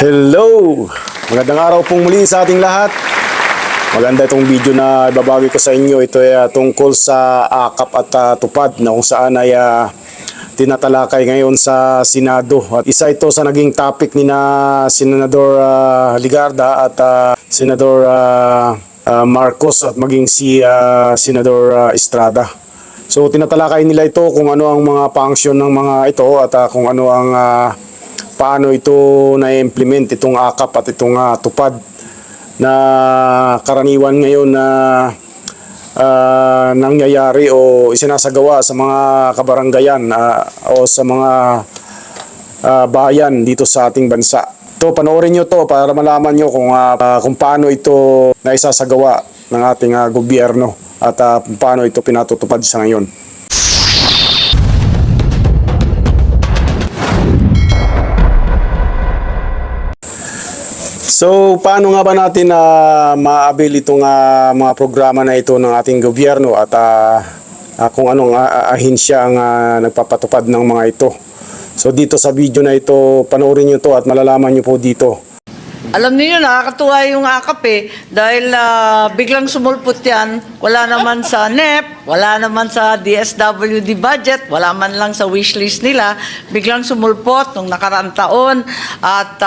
Hello! Magandang araw pong muli sa ating lahat. Maganda itong video na ibabagi ko sa inyo. Ito ay tungkol sa akap at tupad na kung saan ay tinatalakay ngayon sa Senado. At isa ito sa naging topic ni na Senador Ligarda at Senador Marcos at maging si Senador Estrada. So tinatalakay nila ito kung ano ang mga function ng mga ito at kung ano ang paano ito na-implement itong akap at itong tupad na karaniwan ngayon na nangyayari o isinasagawa sa mga kabaranggayan o sa mga bayan dito sa ating bansa. Ito, panoorin nyo to para malaman nyo kung paano ito naisasagawa ng ating gobyerno at paano ito pinatutupad sa ngayon. So, paano nga ba natin ma-avail itong mga programa na ito ng ating gobyerno at kung anong ahensya ang nagpapatupad ng mga ito. So, dito sa video na ito, panoorin nyo to at malalaman nyo po dito. Alam niyo nakakatuwa yung akap dahil biglang sumulpot yan, wala naman sa NEP, wala naman sa DSWD budget, wala man lang sa wishlist nila, biglang sumulpot nung nakaraang taon at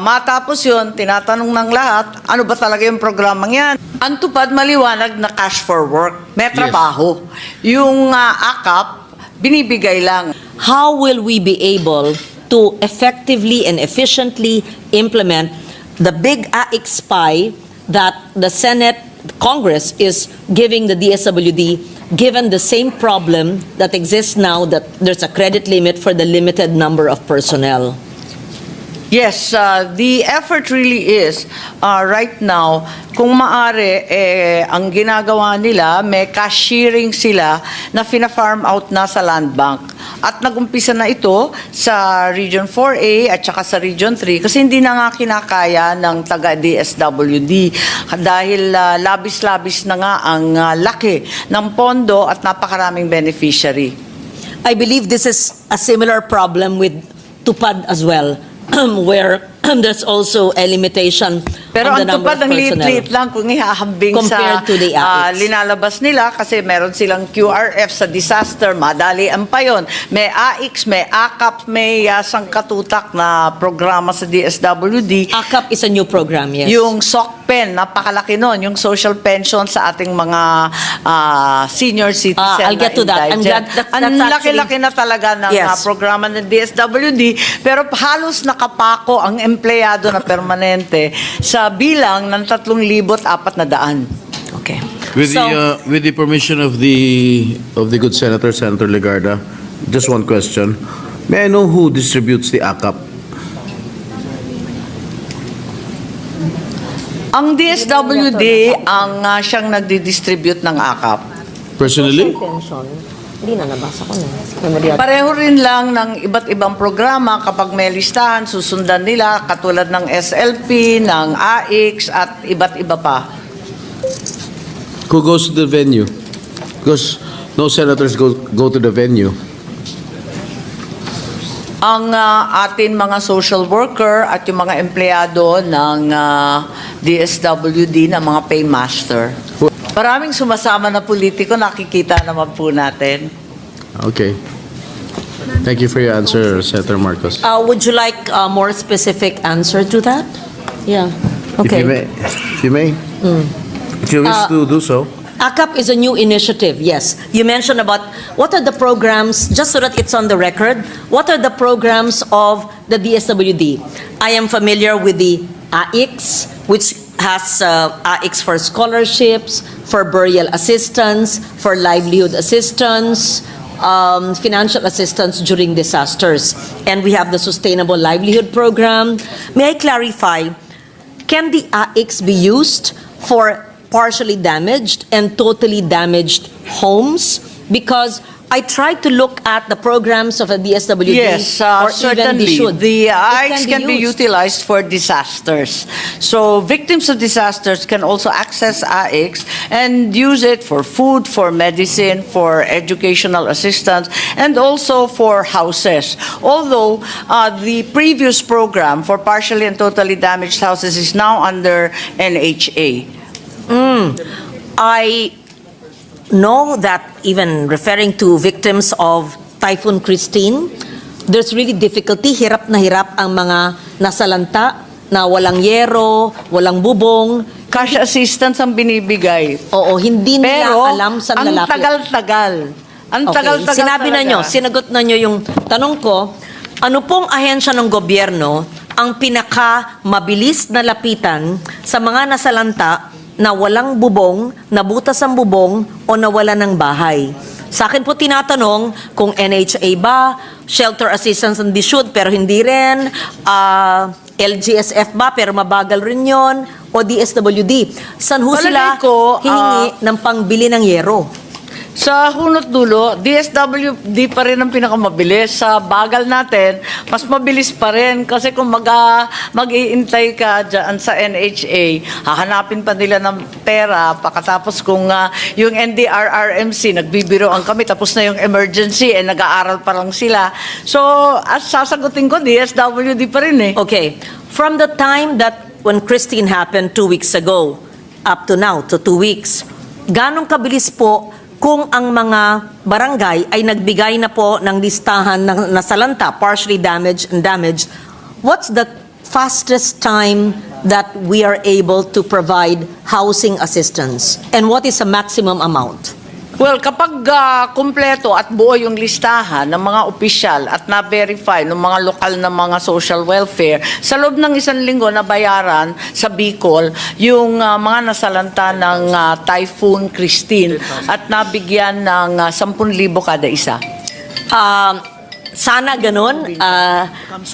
matapos yun, tinatanong ng lahat, ano ba talaga yung programang yan? Ang tupad maliwanag na cash for work, may trabaho. Yung akap, binibigay lang. How will we be able to effectively and efficiently implement the big AIC spy that the Senate, Congress is giving the DSWD, given the same problem that exists now, that there's a credit limit for the limited number of personnel? Yes, the effort really is right now, kung maaari, ang ginagawa nila, may cash sharing sila na fina-farm out na sa land bank. At nagumpisa na ito sa Region 4A at saka sa Region 3 kasi hindi na nga kinakaya ng taga-DSWD dahil labis-labis na nga ang laki ng pondo at napakaraming beneficiary. I believe this is a similar problem with tupad as well, where there's also a limitation pero on the ang number tupad of ang personnel liit-liit lang kung ihahambing compared sa to the AICs. linalabas nila kasi meron silang QRF sa disaster, madalian pa yun. May AICs, may AKAP, may sangkatutak na programa sa DSWD. AKAP is a new program, yes. Yung SOCPEN, napakalaki nun, yung social pension sa ating mga senior citizen I'll get to that. I'm glad that's ang actually- laki-laki na talaga ng Yes. programa ng DSWD, pero halos nakapako ang empleyado na permanente sa bilang ng 3,400. Okay. With the permission of the good Senator Legarda, just one question. May I know who distributes the AKAP? Ang DSWD ang siyang nagdi-distribute ng AKAP. Personally? Pension. Hindi na, nabasa ko na. Pareho rin lang ng iba't ibang programa kapag may listahan, susundan nila katulad ng SLP, ng AICS at iba't iba pa. Who goes to the venue? Because no senators go to the venue. Ang atin mga social worker at yung mga empleyado ng DSWD na mga paymaster. Maraming sumasama na politiko, nakikita naman po natin. Okay. Thank you for your answer, Senator Marcos. Would you like a more specific answer to that? Yeah. Okay. If you may. If you wish to do so. AKAP is a new initiative, yes. You mentioned about what are the programs, just so that it's on the record, what are the programs of the DSWD? I am familiar with the AICS, which has AICS for scholarships, for burial assistance, for livelihood assistance, financial assistance during disasters. And we have the Sustainable Livelihood Program. May I clarify, can the AICS be used for partially damaged and totally damaged homes? Because I tried to look at the programs of the DSWD, Yes, or even certainly. the should. The It AICs can be used. utilized for disasters. So victims of disasters can also access AICs and use it for food, for medicine, for educational assistance, and also for houses. Although the previous program for partially and totally damaged houses is now under NHA. I know that even referring to victims of Typhoon Christine, there's really difficulty. Hirap na hirap ang mga nasalanta na walang yero, walang bubong. Cash assistance ang binibigay. Oo, hindi nila Pero alam sa ang lalapit. tagal-tagal. Ang Okay, tagal-tagal sinabi na talaga. nyo, sinagot na nyo yung tanong ko, ano pong ahensya ng gobyerno ang pinaka mabilis na lapitan sa mga nasalanta na walang bubong, nabutas ang bubong, o nawala ng bahay? Sa akin po tinatanong kung NHA ba, Shelter Assistance and DSUD pero hindi rin, LGSF ba pero mabagal rin yon, o DSWD. San ho Palagay sila ko, hihingi ng pangbili ng yero? Sa hunot dulo, DSWD pa rin ang pinakamabilis. Sa bagal natin, mas mabilis pa rin. Kasi kung mag-iintay ka dyan sa NHA, hahanapin pa nila ng pera. Pakatapos kung yung NDRRMC, nagbibiroan kami, tapos na yung emergency, nag-aaral pa lang sila. So, at sasagutin ko, DSWD pa rin eh. Okay. From the time that when Christine happened 2 weeks ago, up to now, to 2 weeks, ganong kabilis po kung ang mga barangay ay nagbigay na po ng listahan ng nasalanta, partially damaged and damaged, what's the fastest time that we are able to provide housing assistance? And what is the maximum amount? Well, kapag kumpleto at buo yung listahan ng mga opisyal at na-verify ng mga lokal na mga social welfare, sa loob ng 1 linggo na bayaran sa Bicol yung mga nasalanta ng Typhoon Christine at nabigyan ng 10,000 kada isa. Sana ganun.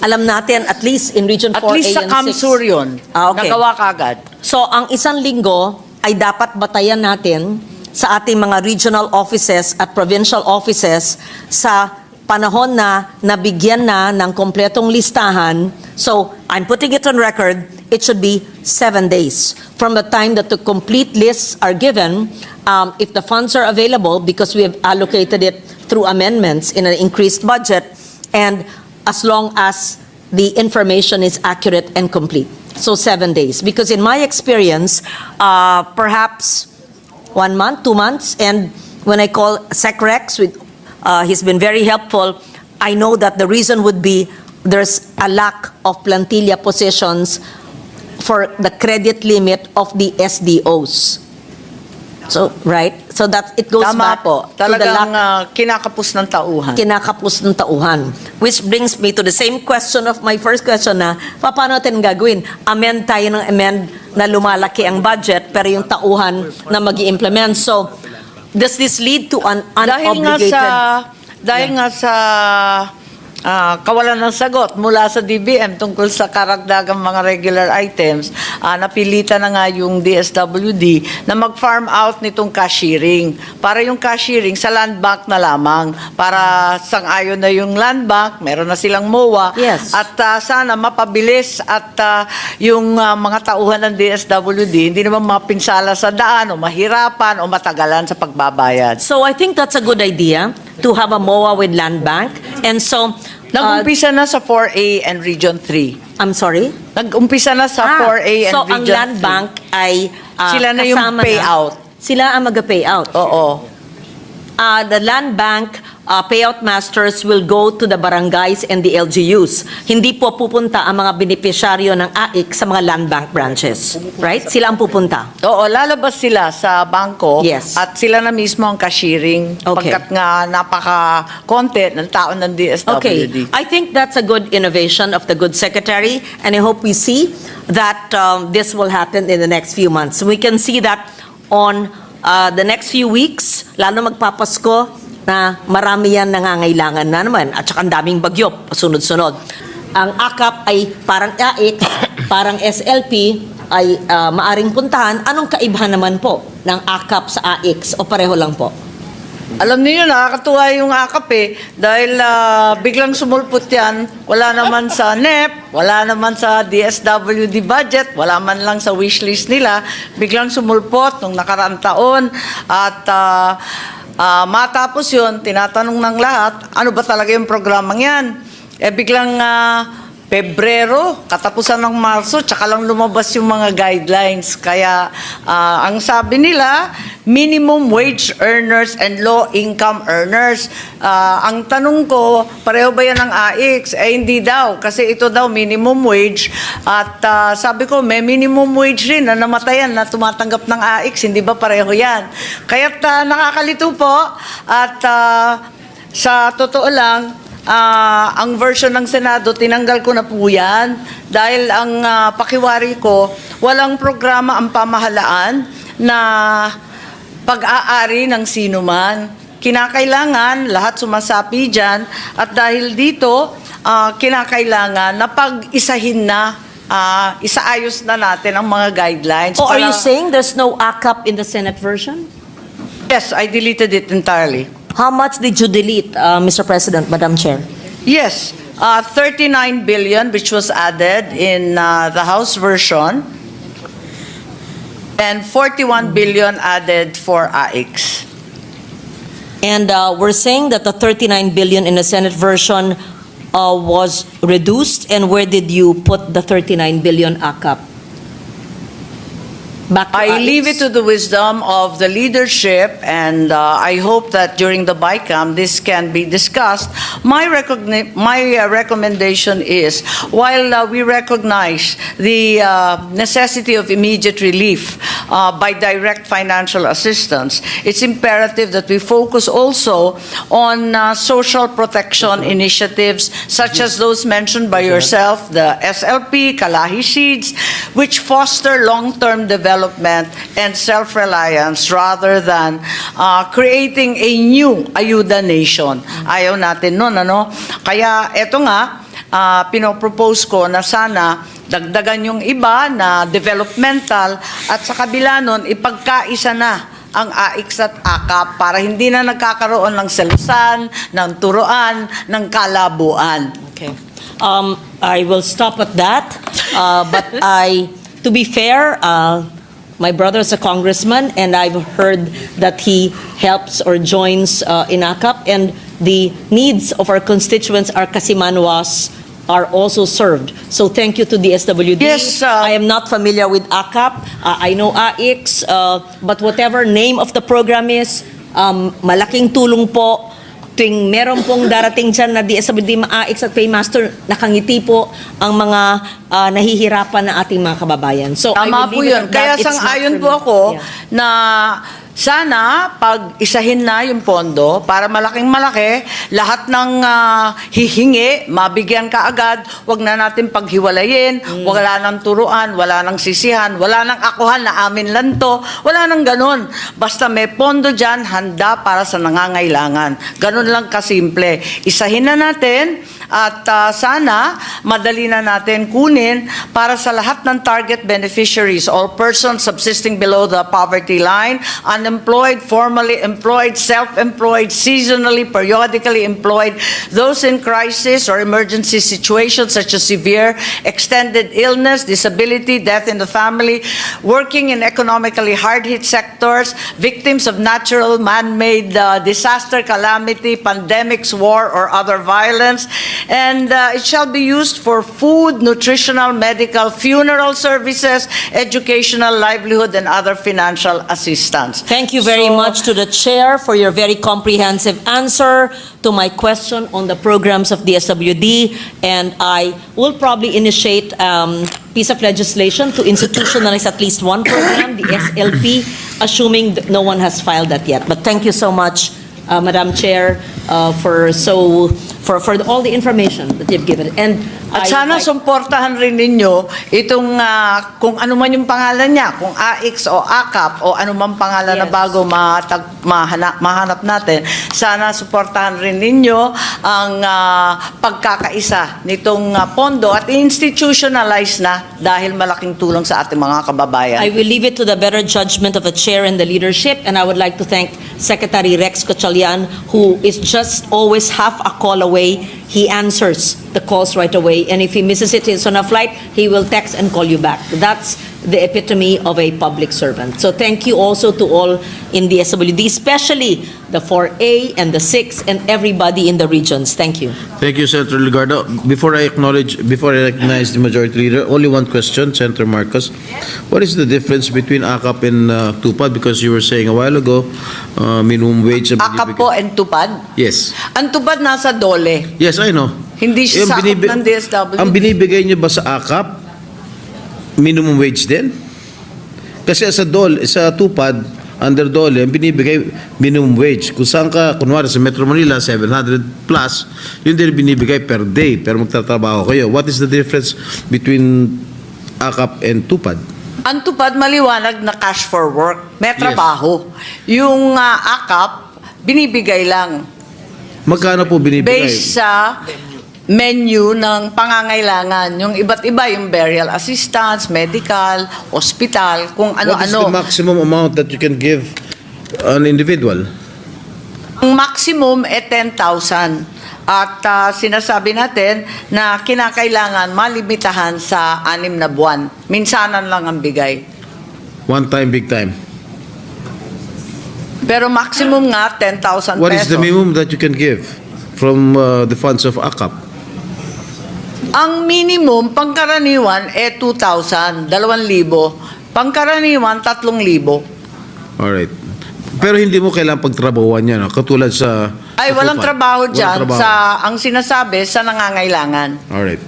Alam natin, at least in Region 4A At least sa and 6. Kamsur yun. Okay. Nagawa kagad. So, ang 1 linggo ay dapat batayan natin sa ating mga regional offices at provincial offices sa panahon na nabigyan na ng kompletong listahan. So, I'm putting it on record, it should be 7 days from the time that the complete lists are given, if the funds are available, because we have allocated it through amendments in an increased budget, and as long as the information is accurate and complete. So 7 days. Because in my experience, perhaps 1 month, 2 months, and when I call SecRex, he's been very helpful. I know that the reason would be there's a lack of plantilla positions for the credit limit of the SDOs. So, right? So that it goes Tama back po. to the Talagang lack kinakapos ng tauhan. kinakapos ng tauhan. Which brings me to the same question of my first question na, paano natin gagawin? Amend tayo ng amend na lumalaki ang budget, pero yung tauhan na mag-i-implement. So, does this lead to an unobligated... Dahil nga sa kawalan ng sagot mula sa DBM tungkol sa karagdagang mga regular items, napilitan na nga yung DSWD na mag-farm out nitong cashiering. Para yung cashiering sa land bank na lamang. Para sang-ayon na yung land bank, meron na silang MOA. Yes. At sana mapabilis at yung mga tauhan ng DSWD hindi naman mapinsala sa daan o mahirapan o matagalan sa pagbabayad. So, I think that's a good idea to have a MOA with land bank. And so... Nag-umpisa na sa 4A and Region 3. I'm sorry? Nag-umpisa na sa 4A and so Region 3. ang land bank ay Sila na yung kasama payout. Sila ang mag-payout. Oo. The land bank payout masters will go to the barangays and the LGUs. Hindi po pupunta ang mga benepisyaryo ng AIC sa mga land bank branches. Right? Sila ang pupunta. Oo, lalabas sila sa bangko Yes. at sila na mismo ang cashiering Okay. pagkat nga napaka-konti ng tao ng DSWD. Okay. I think that's a good innovation of the good secretary, and I hope we see that this will happen in the next few months. We can see that on the next few weeks, lalo magpapasko, na marami yan nangangailangan na naman at saka ang daming bagyo, sunod-sunod. Ang AKAP ay parang AIC, parang SLP ay maaring puntahan. Anong kaibahan naman po ng AKAP sa AIC o pareho lang po? Alam niyo, nakakatuwa yung akap dahil biglang sumulpot yan, wala naman sa NEP, wala naman sa DSWD budget, wala man lang sa wishlist nila, biglang sumulpot nung nakaraang taon at matapos yun, tinatanong ng lahat, ano ba talaga yung programang yan? Biglang Pebrero, katapusan ng Marso, tsaka lang lumabas yung mga guidelines. Kaya ang sabi nila, minimum wage earners and low income earners. Ang tanong ko, pareho ba yan ng AIX? Hindi daw, kasi ito daw minimum wage. At sabi ko, may minimum wage rin na namatayan na tumatanggap ng AIX. Hindi ba pareho yan? Kaya't nakakalito po. At sa totoo lang, ang version ng Senado, tinanggal ko na po yan dahil ang pakiwari ko, walang programa ang pamahalaan na pag-aari ng sino man. Kinakailangan, lahat sumasapi dyan, at dahil dito, kinakailangan na pag-isahin na, isaayos na natin ang mga guidelines. Oh, are you saying there's no AKAP in the Senate version? Yes, I deleted it entirely. How much did you delete, Mr. President, Madam Chair? Yes, 39 billion which was added in the House version and 41 billion added for AIX. And we're saying that the 39 billion in the Senate version was reduced. And where did you put the 39 billion AKAP? Back to I AIX? leave it to the wisdom of the leadership, and I hope that during the BICAM this can be discussed. My recommendation is, while we recognize the necessity of immediate relief by direct financial assistance, it's imperative that we focus also on social protection initiatives such as those mentioned by yourself, the SLP, Kalahi Seeds, which foster long-term development and self-reliance rather than creating a new ayuda nation. Ayaw natin nun, ano? Kaya eto nga, pinopropose ko na sana dagdagan yung iba na developmental at sa kabila nun, ipagkaisa na ang AIX at AKAP para hindi na nagkakaroon ng selusan, ng turuan, ng kalabuan. Okay. I will stop at that. But to be fair, my brother is a congressman, and I've heard that he helps or joins in AKAP, and the needs of our constituents, our Kasimanwas, are also served. So thank you to the SWD. Yes, I am not familiar with AKAP. I know AIX, but whatever name of the program is, malaking tulong po. Tuwing meron pong darating dyan na DSWD, AIX at Paymaster, nakangiti po ang mga nahihirapan na ating mga kababayan. So, Tama I will po leave it yun. at that. Kaya It's not sang-ayon for po me. ako Yeah. na sana pag-isahin na yung pondo para malaking malaki, lahat ng hihingi, mabigyan ka agad, wag na natin paghiwalayin, wala nang turuan, wala nang sisihan, wala nang akuhan na amin lang to, wala nang ganun. Basta may pondo dyan, handa para sa nangangailangan. Ganun lang kasimple. Isahin na natin at sana madali na natin kunin para sa lahat ng target beneficiaries, all persons subsisting below the poverty line, unemployed, formally employed, self-employed, seasonally, periodically employed, those in crisis or emergency situations such as severe, extended illness, disability, death in the family, working in economically hard-hit sectors, victims of natural, man-made disaster, calamity, pandemics, war, or other violence. And it shall be used for food, nutritional, medical, funeral services, educational, livelihood, and other financial assistance. Thank you very much to the Chair for your very comprehensive answer to my question on the programs of DSWD. And I will probably initiate piece of legislation to institutionalize at least one program, the SLP, assuming that no one has filed that yet. But thank you so much, Madam Chair, for for all the information that you've given. And At sana sumportahan rin ninyo itong kung ano man yung pangalan niya, kung AX o AKAP o ano man pangalan na Yes. bago mahanap natin, sana suportahan rin ninyo ang pagkakaisa nitong pondo at institutionalize na dahil malaking tulong sa ating mga kababayan. I will leave it to the better judgment of the chair and the leadership, and I would like to thank Secretary Rex Gatchalian, who is just always half a call away. He answers the calls right away, and if he misses it, he's on a flight, he will text and call you back. That's the epitome of a public servant. So thank you also to all in the SWD, especially the 4A and the 6 and everybody in the regions. Thank you. Thank you, Senator Legarda. Before I recognize the majority leader, only one question, Senator Marcos. What is the difference between AKAP and TUPAD? Because you were saying a while ago, minimum wage. AKAP po and TUPAD. Yes. Ang TUPAD nasa DOLE. Yes, I know. Hindi siya Yung sakop ng DSWD. Ang binibigay niyo ba sa AKAP, minimum wage din? Kasi sa TUPAD, under DOLE, ang binibigay minimum wage. Kung saan ka, kunwari sa Metro Manila, 700 plus, yun din binibigay per day, pero magtatrabaho kayo. What is the difference between AKAP and TUPAD? Ang TUPAD maliwanag na cash for work. May Yes. trabaho. Yung AKAP, binibigay lang. Magkano po binibigay? Based sa menu ng pangangailangan. Yung iba't iba, yung burial assistance, medical, hospital, kung What is the ano-ano. maximum amount that you can give an individual? Ang maximum 10,000. At sinasabi natin na kinakailangan malimitahan sa 6 na buwan. Minsanan lang ang bigay. One time, big time. Pero maximum nga 10,000 pesos. What is the minimum that you can give from the funds of AKAP? Ang minimum, pangkaraniwan, 2,000, 2,000. Pangkaraniwan, 3,000. Alright. Pero hindi mo kailangan pagtrabahuan yan, no? Katulad sa... Ay, sa walang TUPAD. trabaho Walang dyan. trabaho. Ang sinasabi, sa nangangailangan. Alright.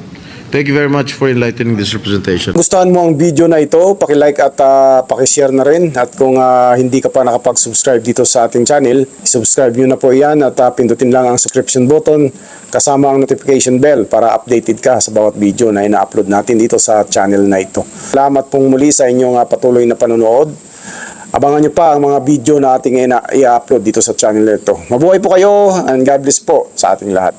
Thank you very much for enlightening this representation. Gustuhan mo ang video na ito, paki-like at paki-share na rin. At kung hindi ka pa nakapag-subscribe dito sa ating channel, subscribe nyo na po yan at pindutin lang ang subscription button kasama ang notification bell para updated ka sa bawat video na ina-upload natin dito sa channel na ito. Salamat pong muli sa inyong patuloy na panonood. Abangan nyo pa ang mga video na ating i-upload dito sa channel na ito. Mabuhay po kayo and God bless po sa ating lahat.